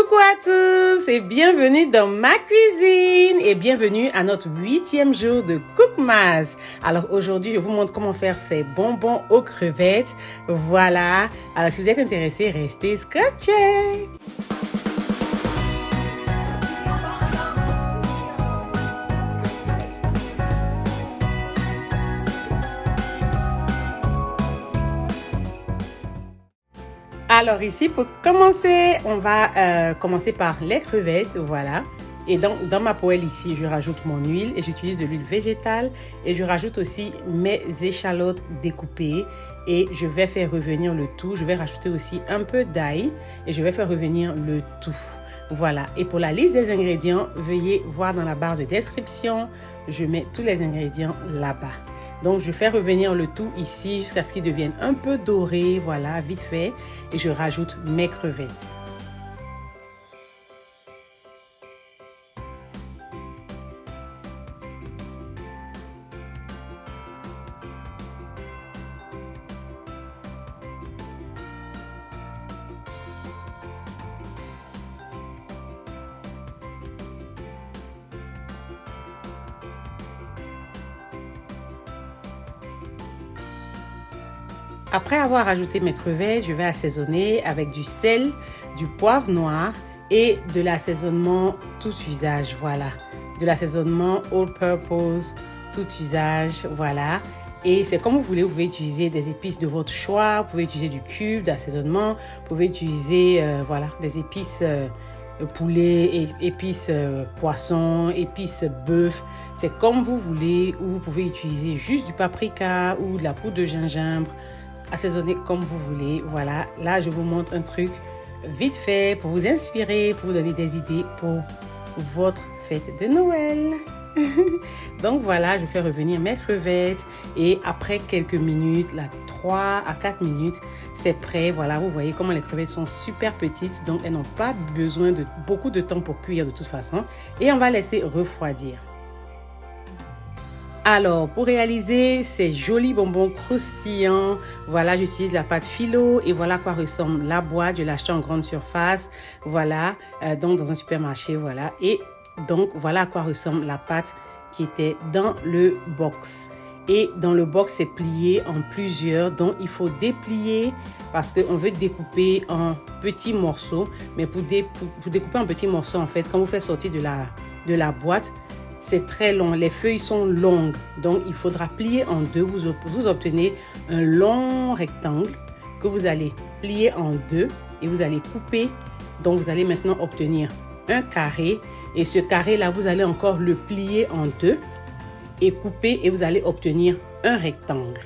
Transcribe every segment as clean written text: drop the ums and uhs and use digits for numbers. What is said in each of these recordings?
Coucou à tous et bienvenue dans ma cuisine et bienvenue à notre 8e jour de Cookmas. Alors aujourd'hui, je vous montre comment faire ces bonbons aux crevettes. Voilà. Alors si vous êtes intéressés, restez scotchés. Alors ici, pour commencer, on va commencer par les crevettes, voilà. Et dans ma poêle ici, je rajoute mon huile et j'utilise de l'huile végétale. Et je rajoute aussi mes échalotes découpées et je vais faire revenir le tout. Je vais rajouter aussi un peu d'ail et je vais faire revenir le tout. Voilà. Et pour la liste des ingrédients, veuillez voir dans la barre de description. Je mets tous les ingrédients là-bas. Donc, je fais revenir le tout ici jusqu'à ce qu'il devienne un peu doré, voilà, vite fait. Et je rajoute mes crevettes. Après avoir ajouté mes crevettes, je vais assaisonner avec du sel, du poivre noir et de l'assaisonnement tout usage, voilà. De l'assaisonnement all purpose, tout usage, voilà. Et c'est comme vous voulez, vous pouvez utiliser des épices de votre choix, vous pouvez utiliser du cube d'assaisonnement, vous pouvez utiliser voilà, des épices poulet, épices poisson, épices bœuf. C'est comme vous voulez, ou vous pouvez utiliser juste du paprika ou de la poudre de gingembre. Assaisonnez comme vous voulez. Voilà, là je vous montre un truc vite fait pour vous inspirer, pour vous donner des idées pour votre fête de Noël. Donc voilà, je fais revenir mes crevettes et après quelques minutes, là 3 à 4 minutes, c'est prêt. Voilà, vous voyez comment les crevettes sont super petites, donc elles n'ont pas besoin de beaucoup de temps pour cuire de toute façon. Et on va laisser refroidir. Alors, pour réaliser ces jolis bonbons croustillants, voilà, j'utilise la pâte phyllo et voilà à quoi ressemble la boîte. Je l'ai achetée en grande surface, voilà, donc dans un supermarché, voilà. Et donc, voilà à quoi ressemble la pâte qui était dans le box. Et dans le box, c'est plié en plusieurs, donc il faut déplier parce qu'on veut découper en petits morceaux. Mais pour découper en petits morceaux, en fait, quand vous faites sortir de la boîte, c'est très long, les feuilles sont longues, donc il faudra plier en deux. Vous obtenez un long rectangle que vous allez plier en deux et vous allez couper. Donc vous allez maintenant obtenir un carré et ce carré-là, vous allez encore le plier en deux et couper et vous allez obtenir un rectangle.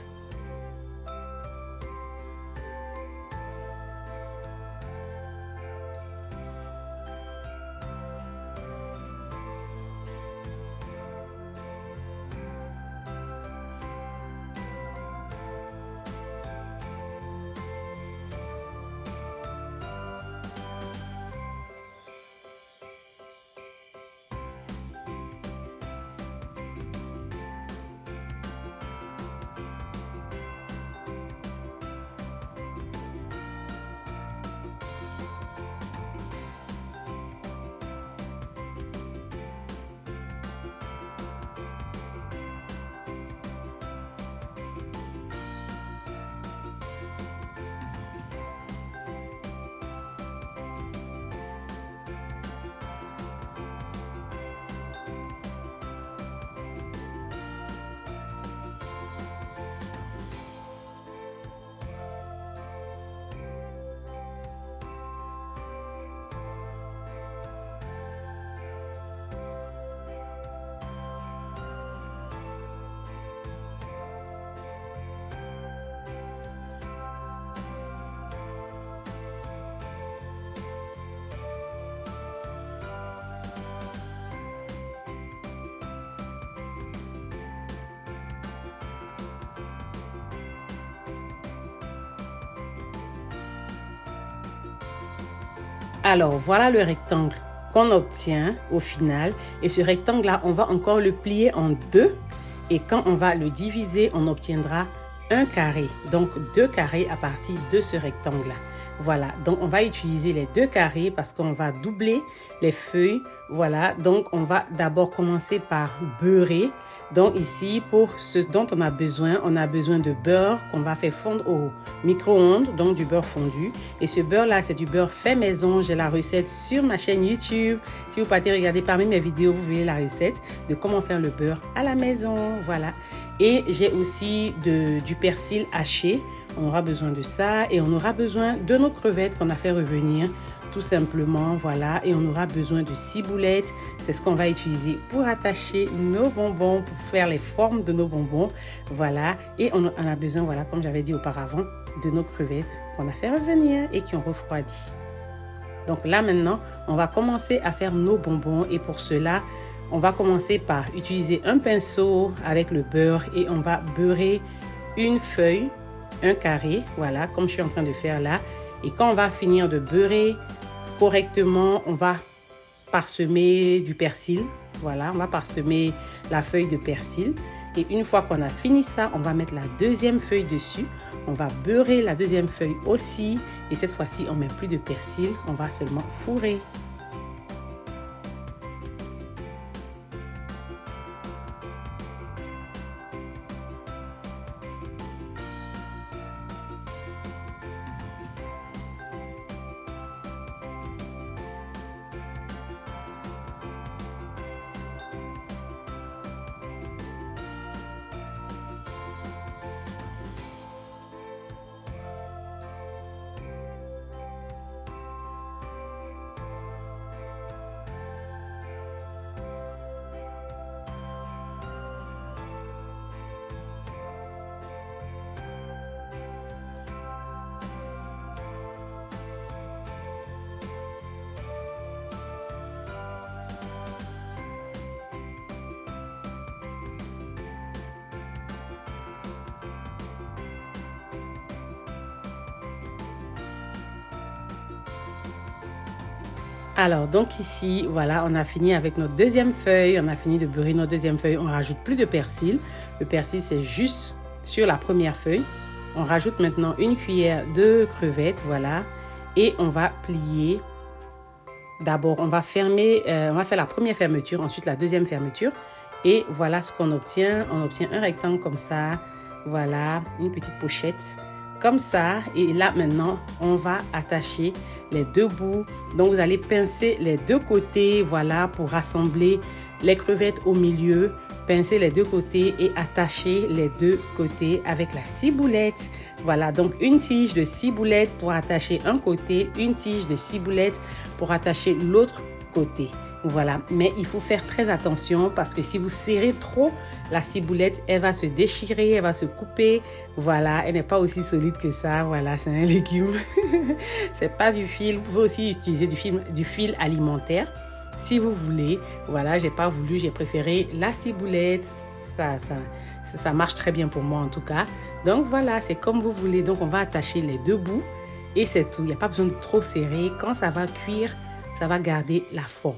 Alors, voilà le rectangle qu'on obtient au final. Et ce rectangle-là, on va encore le plier en deux. Et quand on va le diviser, on obtiendra un carré. Donc, deux carrés à partir de ce rectangle-là. Voilà, donc on va utiliser les 2 carrés parce qu'on va doubler les feuilles. Voilà, donc on va d'abord commencer par beurrer. Donc ici, pour ce dont on a besoin de beurre qu'on va faire fondre au micro-ondes, donc du beurre fondu. Et ce beurre-là, c'est du beurre fait maison. J'ai la recette sur ma chaîne YouTube. Si vous partez regarder parmi mes vidéos, vous verrez la recette de comment faire le beurre à la maison. Voilà. Et j'ai aussi du persil haché. On aura besoin de ça et on aura besoin de nos crevettes qu'on a fait revenir tout simplement, voilà. Et on aura besoin de ciboulettes. C'est ce qu'on va utiliser pour attacher nos bonbons, pour faire les formes de nos bonbons, voilà. Et on a besoin, voilà, comme j'avais dit auparavant, de nos crevettes qu'on a fait revenir et qui ont refroidi. Donc là maintenant, on va commencer à faire nos bonbons et pour cela, on va commencer par utiliser un pinceau avec le beurre et on va beurrer une feuille, un carré, voilà, comme je suis en train de faire là. Et quand on va finir de beurrer correctement, on va parsemer du persil. Voilà, on va parsemer la feuille de persil. Et une fois qu'on a fini ça, on va mettre la deuxième feuille dessus. On va beurrer la deuxième feuille aussi. Et cette fois-ci, on ne met plus de persil, on va seulement fourrer. Alors, donc ici, voilà, on a fini avec notre deuxième feuille. On a fini de beurrer notre deuxième feuille. On ne rajoute plus de persil. Le persil, c'est juste sur la première feuille. On rajoute maintenant une cuillère de crevettes, voilà. Et on va plier. D'abord, on va fermer, on va faire la première fermeture, ensuite la deuxième fermeture. Et voilà ce qu'on obtient. On obtient un rectangle comme ça. Voilà, une petite pochette comme ça. Et là, maintenant, on va attacher les deux bouts. Donc, vous allez pincer les deux côtés, voilà, pour rassembler les crevettes au milieu. Pincer les deux côtés et attacher les deux côtés avec la ciboulette. Voilà, donc une tige de ciboulette pour attacher un côté, une tige de ciboulette pour attacher l'autre côté. Voilà, mais il faut faire très attention parce que si vous serrez trop la ciboulette, elle va se déchirer, elle va se couper. Voilà, elle n'est pas aussi solide que ça. Voilà, c'est un légume. C'est pas du fil. Vous pouvez aussi utiliser du fil alimentaire si vous voulez. Voilà, j'ai pas voulu, j'ai préféré la ciboulette. Ça marche très bien pour moi en tout cas. Donc voilà, c'est comme vous voulez. Donc on va attacher les deux bouts et c'est tout. Il n'y a pas besoin de trop serrer. Quand ça va cuire, ça va garder la forme.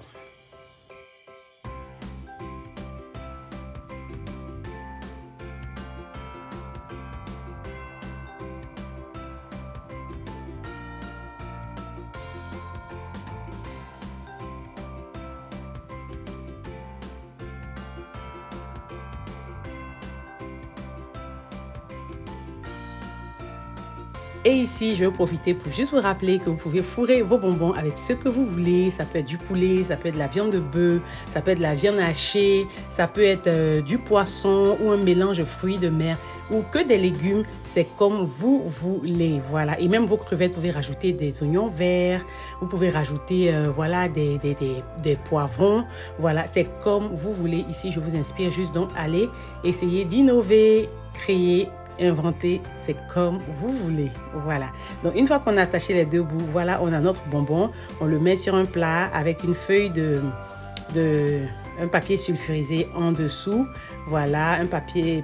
Et ici, je vais profiter pour juste vous rappeler que vous pouvez fourrer vos bonbons avec ce que vous voulez. Ça peut être du poulet, ça peut être de la viande de bœuf, ça peut être de la viande hachée, ça peut être du poisson ou un mélange de fruits de mer ou que des légumes. C'est comme vous voulez. Voilà. Et même vos crevettes, vous pouvez rajouter des oignons verts. Vous pouvez rajouter voilà, des poivrons. Voilà, c'est comme vous voulez. Ici, je vous inspire juste. Donc, allez essayer d'innover, créer, inventer, c'est comme vous voulez. Voilà. Donc, une fois qu'on a attaché les deux bouts, voilà, on a notre bonbon. On le met sur un plat avec une feuille un papier sulfurisé en dessous. Voilà, un papier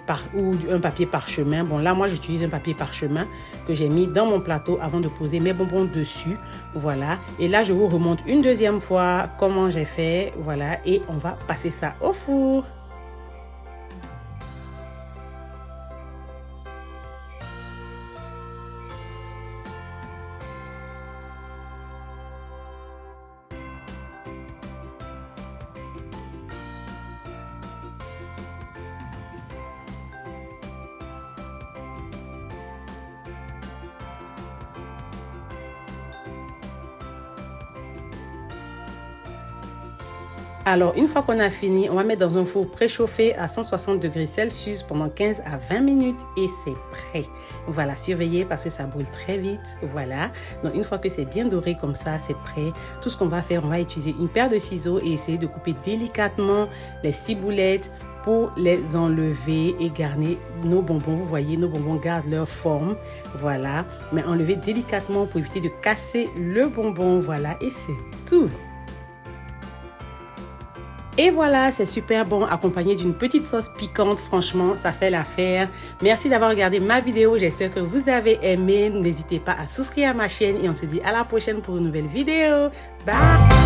parchemin. Bon, là, moi, j'utilise un papier parchemin que j'ai mis dans mon plateau avant de poser mes bonbons dessus. Voilà. Et là, je vous remonte une deuxième fois comment j'ai fait. Voilà. Et on va passer ça au four. Alors, une fois qu'on a fini, on va mettre dans un four préchauffé à 160 degrés Celsius pendant 15 à 20 minutes et c'est prêt. Voilà, surveillez parce que ça brûle très vite. Voilà. Donc, une fois que c'est bien doré comme ça, c'est prêt. Tout ce qu'on va faire, on va utiliser une paire de ciseaux et essayer de couper délicatement les ciboulettes pour les enlever et garnir nos bonbons. Vous voyez, nos bonbons gardent leur forme. Voilà. Mais enlever délicatement pour éviter de casser le bonbon. Voilà. Et c'est tout. Et voilà, c'est super bon accompagné d'une petite sauce piquante. Franchement, ça fait l'affaire. Merci d'avoir regardé ma vidéo. J'espère que vous avez aimé. N'hésitez pas à souscrire à ma chaîne et on se dit à la prochaine pour une nouvelle vidéo. Bye!